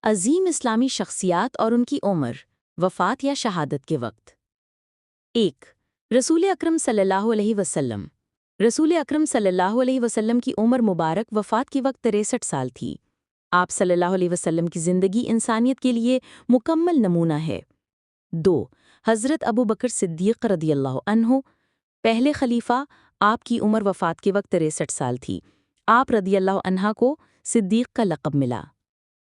عظیم اسلامی شخصیات اور ان کی عمر، وفات یا شہادت کے وقت۔ 1. رسول اکرم صلی اللہ علیہ وسلم۔ رسول اکرم صلی اللہ علیہ وسلم کی عمر مبارک وفات کے وقت 63 سال تھی۔ آپ صلی اللہ علیہ وسلم کی زندگی انسانیت کے لیے مکمل نمونہ ہے۔ 2. حضرت ابو بکر صدیق رضی اللہ عنہ، پہلے خلیفہ، آپ کی عمر وفات کے وقت 63 سال تھی۔ آپ رضی اللہ عنہ کو صدیق کا لقب ملا۔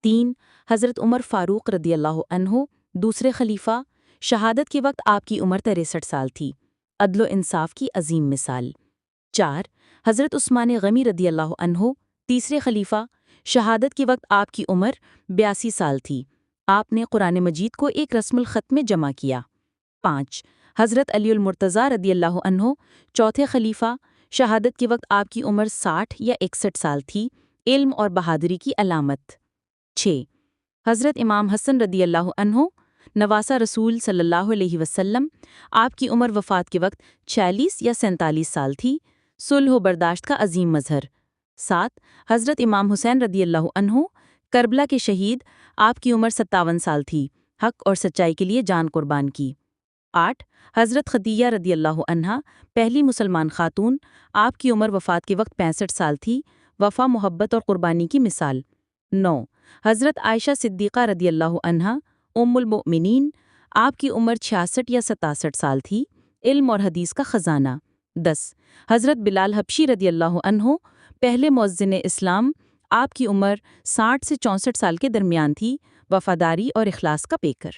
3. حضرت عمر فاروق رضی اللہ عنہ، دوسرے خلیفہ، شہادت کے وقت آپ کی عمر 63 سال تھی۔ عدل و انصاف کی عظیم مثال۔ 4. حضرت عثمان غنی رضی اللہ عنہ، تیسرے خلیفہ، شہادت کے وقت آپ کی عمر 82 سال تھی۔ آپ نے قرآن مجید کو ایک رسم الخط میں جمع کیا۔ 5. حضرت علی المرتضیٰ رضی اللہ عنہ، چوتھے خلیفہ، شہادت کے وقت آپ کی عمر 60 یا 61 سال تھی، علم اور بہادری کی علامت۔ 6. حضرت امام حسن رضی اللہ عنہ، نواسہ رسول صلی اللہ علیہ وسلم، آپ کی عمر وفات کے وقت 46 یا 47 سال تھی، صلح و برداشت کا عظیم مظہر۔ 7. حضرت امام حسین رضی اللہ عنہ، کربلا کے شہید، آپ کی عمر 57 سال تھی، حق اور سچائی کے لیے جان قربان کی۔ 8. حضرت خدیجہ رضی اللہ عنہا، پہلی مسلمان خاتون، آپ کی عمر وفات کے وقت 65 سال تھی، وفا، محبت اور قربانی کی مثال۔ 9. حضرت عائشہ صدیقہ رضی اللہ عنہا، ام المؤمنین، آپ کی عمر 66 یا 67 سال تھی، علم اور حدیث کا خزانہ۔ 10. حضرت بلال حبشی رضی اللہ عنہ، پہلے مؤذن اسلام، آپ کی عمر 60 سے 64 سال کے درمیان تھی، وفاداری اور اخلاص کا پیکر۔